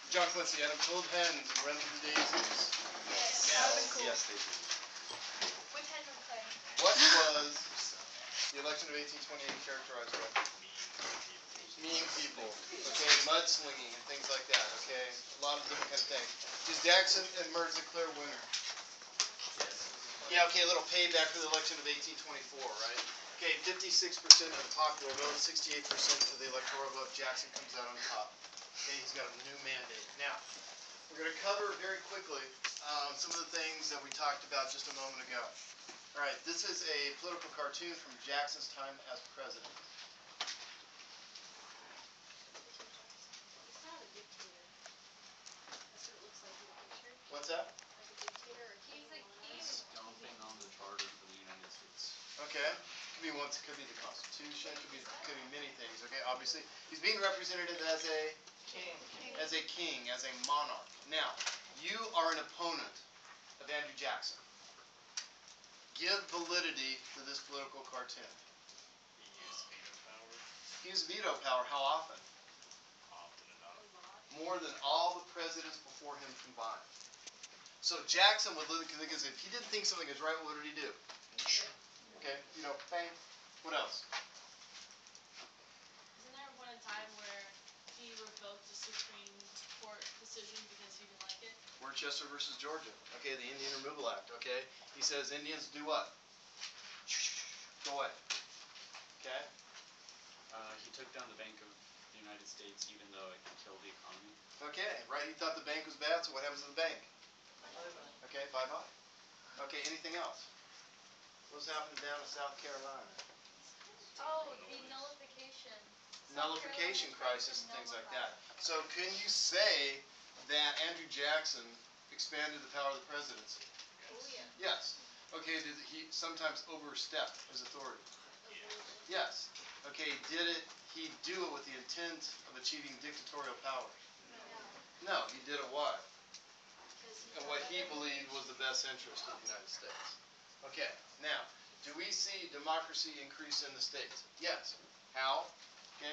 John Quincy, Adam cold hands and run through the daisies. Yes, they do. With Henry Clay. What was the election of 1828 characterized by? Mean people. Okay, mudslinging and things like that. Okay, a lot of different kind of things. Does Jackson emerge the clear winner? Yeah, okay, a little payback for the election of 1824, right? Okay, 56% of the popular vote, 68% of the electoral vote. Jackson comes out on top. Okay, he's got a new mandate. Now, we're going to cover very quickly some of the things that we talked about just a moment ago. All right, this is a political cartoon from Jackson's time as president. It's not a dictator. That's what it looks like in the picture. What's that? Like a dictator or king. He's a king. Stomping on the charter for the United States. Okay, could be once, could be the Constitution, could be many things. Okay, obviously he's being represented as a King. as a king, as a monarch. Now, you are an opponent of Andrew Jackson. Give validity to this political cartoon. He used veto power. He used veto power. How often? Often enough. More than all the presidents before him combined. So Jackson would look at this. If he didn't think something was right, what did he do? Okay, you know, bang. What else? Isn't there one time where he revoked the Supreme Court decision because he didn't like it? Worcester versus Georgia. Okay, the Indian Removal Act. Okay, he says Indians do what? Go away. Okay. He took down the Bank of the United States even though it could kill the economy. Okay, right. He thought the bank was bad, so what happens to the bank? Okay, bye-bye. Okay, anything else? What's happening down in South Carolina? Oh, the nullification. Nullification crisis and things like that. So can you say that Andrew Jackson expanded the power of the presidency? Oh, yeah. Yes. Okay, did he sometimes overstep his authority? Yes. Okay, did he do it with the intent of achieving dictatorial power? No, he did it why? And what he believed was the best interest of the United States. Okay, now, do we see democracy increase in the states? Yes. How? Okay,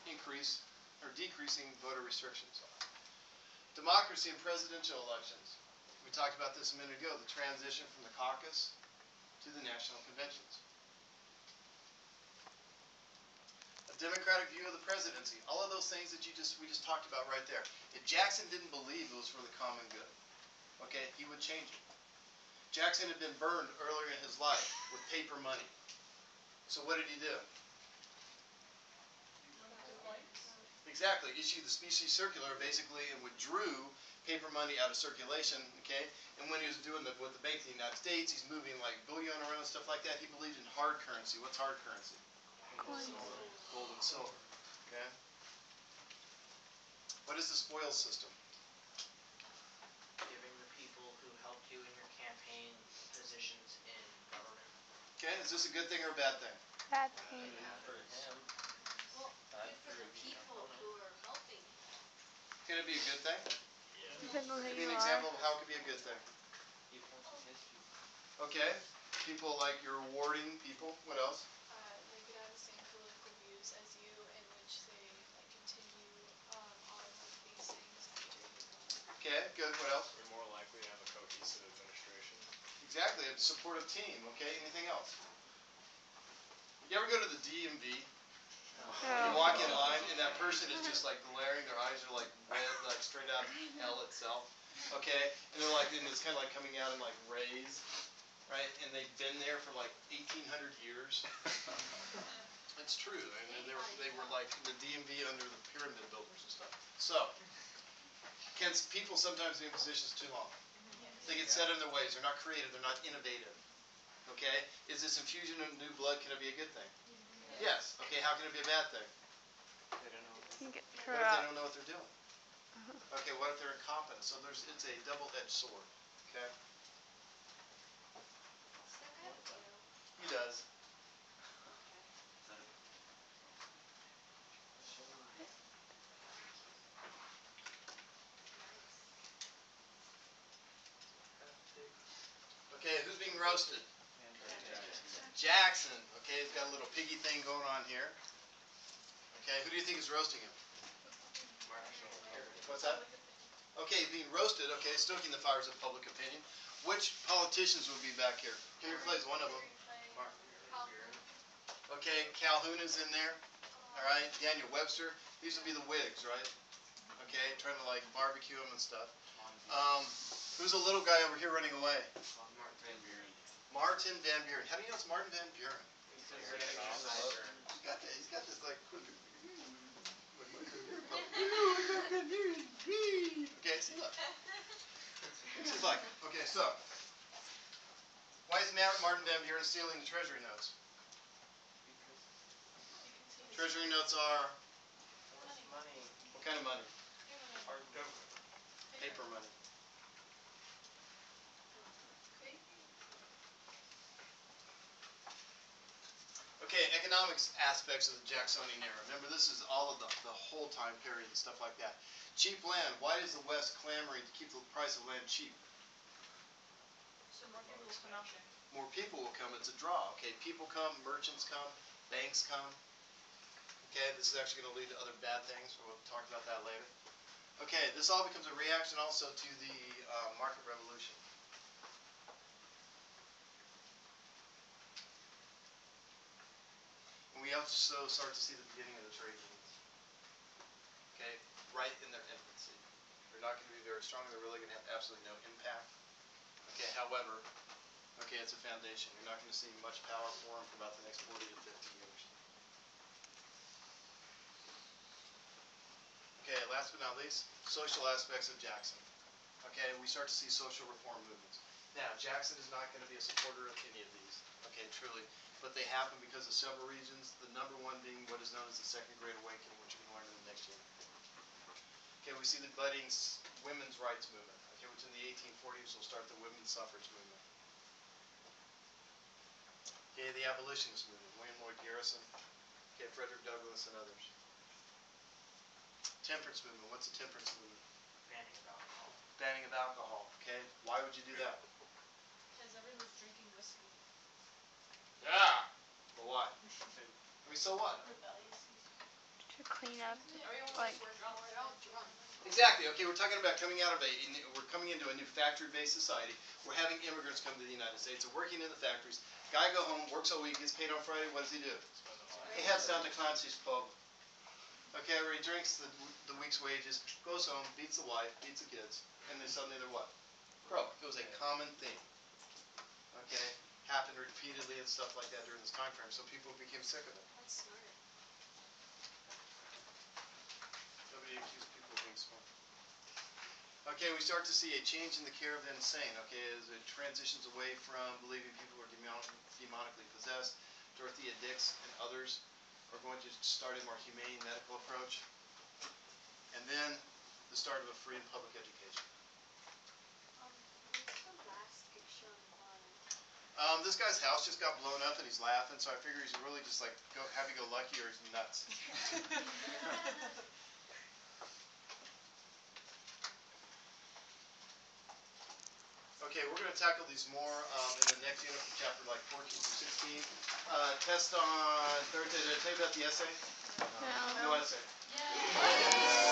increase or decreasing voter restrictions. Democracy in presidential elections. We talked about this a minute ago, the transition from the caucus to the national conventions. A democratic view of the presidency. All of those things that we just talked about right there. If Jackson didn't believe it was for the common good, okay, he would change it. Jackson had been burned earlier in his life with paper money. So what did he do? Exactly. Issued the specie circular basically and withdrew paper money out of circulation. Okay, and when he was doing with the Bank of the United States, he's moving like bullion around and stuff like that. He believed in hard currency. What's hard currency? Gold and silver. Okay. What is the spoils system? Giving the people who helped you in your campaign positions in government. Okay, is this a good thing or a bad thing? Bad thing. For him. Well, good for the people who are helping him. Can it be a good thing? Depends on who Give me you an are. example of how it could be a good thing. Okay, people like you're rewarding people. What else? They could have the same political views as you, in which they continue on with these things after you're gone. Okay, good. What else? We're more likely to have a cohesive administration. Exactly, a supportive team. Okay, anything else? You ever go to the DMV? You walk in line and that person is just like glaring. Their eyes are like red, like straight out of hell itself. Okay, and they're like, and it's kind of like coming out in like rays, right? And they've been there for like 1,800 years. It's true. I mean, they were like the DMV under the pyramid builders and stuff. So, can people sometimes be in positions too long? They get set in their ways. They're not creative. They're not innovative. Okay? Is this infusion of new blood, can it be a good thing? Yes. Okay, how can it be a bad thing? You get What if they corrupt. don't know what they're doing? Okay, what if they're incompetent? So it's a double-edged sword. Okay? He does. Okay, who's being roasted? Jackson. Okay, he's got a little piggy thing going on here. Okay, who do you think is roasting him? Marshall. What's What's that? Public opinion. Okay, being roasted, okay, stoking the fires of public opinion. Which politicians would be back here? Henry Clay's one of them. Henry Clay, Calhoun. Okay, Calhoun is in there, all right, Daniel Webster. These would be the Whigs, right? Okay, trying to like barbecue them and stuff. Who's a little guy over here running away? Martin Van Buren. Martin Van Buren. How do you know it's Martin Van Buren? He's a very exerciser. He's got this like. Okay, see look. She's like, okay, so why is Martin Van Buren stealing the treasury notes? Treasury notes are Money. what kind of money? Hard government. Paper money. Okay, economics aspects of the Jacksonian era. Remember, this is all of the whole time period and stuff like that. Cheap land. Why is the West clamoring to keep the price of land cheap? So more people will come out there. More people will come. It's a draw. Okay, people come, merchants come, banks come. Okay, this is actually going to lead to other bad things. We'll talk about that later. Okay, this all becomes a reaction also to the market revolution. And we also start to see the beginning of the trade unions. Okay, right in their infancy. They're not going to be very strong. They're really going to have absolutely no impact. Okay, however, okay, it's a foundation. You're not going to see much power for them for about the next 40 to 50 years. Okay, last but not least, social aspects of Jackson. Okay, we start to see social reform movements. Now, Jackson is not going to be a supporter of any of these, okay, truly, but they happen because of several reasons, the number one being what is known as the Second Great Awakening, which we're going to learn in the next year. Okay, we see the budding women's rights movement, okay, which in the 1840s will start the women's suffrage movement. Okay, the abolitionist movement, William Lloyd Garrison, okay, Frederick Douglass, and others. Temperance movement, what's the temperance movement? Banning of alcohol. Banning of alcohol, okay, why would you do that? Because everyone's drinking whiskey. Yeah! But why? I mean, so what? Rebellious. To clean up, Everyone like, was drunk. They're all drunk. Exactly, okay, we're talking about coming out of we're coming into a new factory-based society. We're having immigrants come to the United States. They're working in the factories. Guy go home, works all week, gets paid on Friday, what does he do? He heads down to Clancy's pub. Okay, where he drinks the week's wages, goes home, beats the wife, beats the kids, and then suddenly they're what? Broke. It was a common thing. Okay, happened repeatedly and stuff like that during this time frame, so people became sick of it. That's smart. Nobody accused people of being smart. Okay, we start to see a change in the care of the insane, okay, as it transitions away from believing people are demonically possessed. Dorothea Dix and others are going to start a more humane medical approach. And then the start of a free and public education. What's the last picture on the bottom? This guy's house just got blown up and he's laughing, so I figure he's really just like happy-go-lucky or he's nuts. Okay, we're going to tackle these more in the next unit from chapter like 14 through 16. Test on Thursday. Did I tell you about the essay? no. No essay. Yay!